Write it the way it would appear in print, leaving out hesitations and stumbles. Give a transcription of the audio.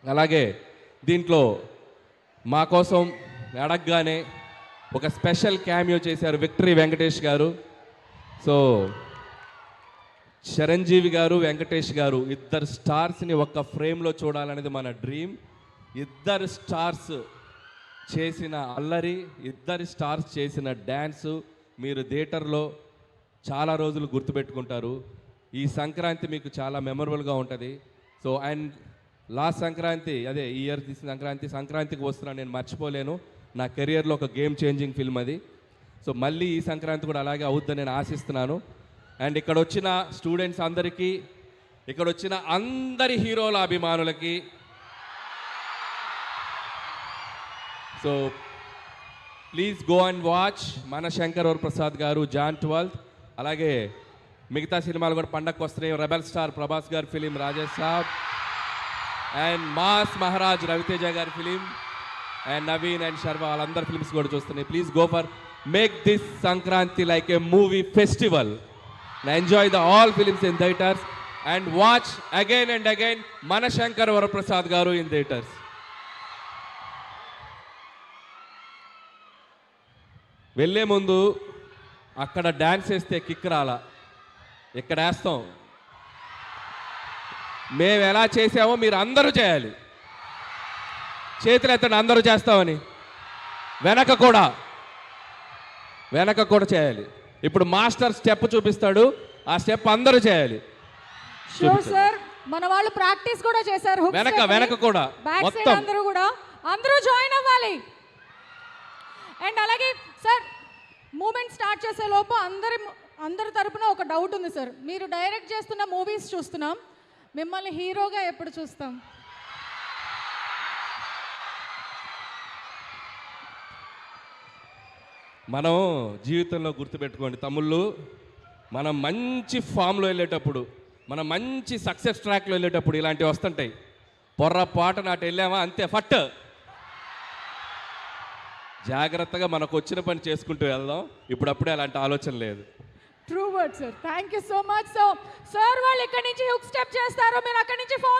అలాగే దీంట్లో మా కోసం అడగగానే ఒక స్పెషల్ క్యామియో చేశారు విక్టరీ వెంకటేష్ గారు. సో చిరంజీవి గారు, వెంకటేష్ గారు ఇద్దరు స్టార్స్ని ఒక్క ఫ్రేమ్లో చూడాలనేది మన డ్రీమ్. ఇద్దరు స్టార్స్ చేసిన అల్లరి, ఇద్దరు స్టార్స్ చేసిన డ్యాన్సు మీరు థియేటర్లో చాలా రోజులు గుర్తుపెట్టుకుంటారు. ఈ సంక్రాంతి మీకు చాలా మెమొరబుల్గా ఉంటుంది. సో అండ్ లాస్ట్ సంక్రాంతి, అదే ఈ ఇయర్ తీసిన సంక్రాంతికి వస్తున్నాను, నేను మర్చిపోలేను. నా కెరియర్లో ఒక గేమ్ చేంజింగ్ ఫిల్మ్ అది. సో మళ్ళీ ఈ సంక్రాంతి కూడా అలాగే అవుద్దని నేను ఆశిస్తున్నాను. అండ్ ఇక్కడ వచ్చిన స్టూడెంట్స్ అందరికీ, ఇక్కడ వచ్చిన అందరి హీరోల అభిమానులకి, so please go and watch మన శంకర్ వరప్రసాద్ గారు జాన్ 12. అలాగే మిగతా సినిమాలు కూడా పండగకు వస్తున్నాయి. రెబల్ స్టార్ ప్రభాస్ గారి film Rajesh Saab, and mass Maharaj Ravi Teja గారి film, and Naveen and Sharwa వాళ్ళందరి ఫిలిమ్స్ కూడా చూస్తున్నాయి. Please go for make this Sankranti like a movie festival. Enjoy the all films in theatres and watch again and again మన శంకర్ వరప్రసాద్ గారు ఇన్ థియేటర్స్. వెళ్ళే ముందు అక్కడ డ్యాన్స్ వేస్తే కిక్ రాలా, ఇక్కడ వేస్తాం. మేము ఎలా చేసామో మీరు అందరూ చేయాలి. చేతులు ఎత్తండి అందరూ చేస్తామని. వెనక కూడా చేయాలి. ఇప్పుడు మాస్టర్ స్టెప్ చూపిస్తాడు, ఆ స్టెప్ అందరూ చేయాలి. సార్ మన వాళ్ళు ప్రాక్టీస్ కూడా చేశారు. వెనక కూడా మొత్తం అందరూ జాయిన్ అవ్వాలి. అండ్ అలాగే సార్ మూమెంట్ స్టార్ట్ చేసే లోపు అందరి తరపున ఒక డౌట్ ఉంది సార్. మీరు డైరెక్ట్ చేస్తున్న మూవీస్ చూస్తున్నాం, మిమ్మల్ని హీరోగా ఎప్పుడు చూస్తాం? మనం జీవితంలో గుర్తుపెట్టుకోండి తమ్ముళ్ళు, మనం మంచి ఫామ్లో వెళ్ళేటప్పుడు, మనం మంచి సక్సెస్ ట్రాక్లో వెళ్ళేటప్పుడు ఇలాంటివి వస్తుంటాయి. పొర్రపాటు నాటి వెళ్ళామా అంతే ఫట్. జాగ్రత్తగా మనకు వచ్చిన పని చేసుకుంటూ వెళ్దాం. ఇప్పుడప్పుడే అలాంటి ఆలోచన లేదు. True word sir. Thank you so much. So sir వాళ్ళు ఇక్కడి నుంచి హుక్ స్టెప్ చేస్తారు, మీరు అక్కడి నుంచి ఫాలో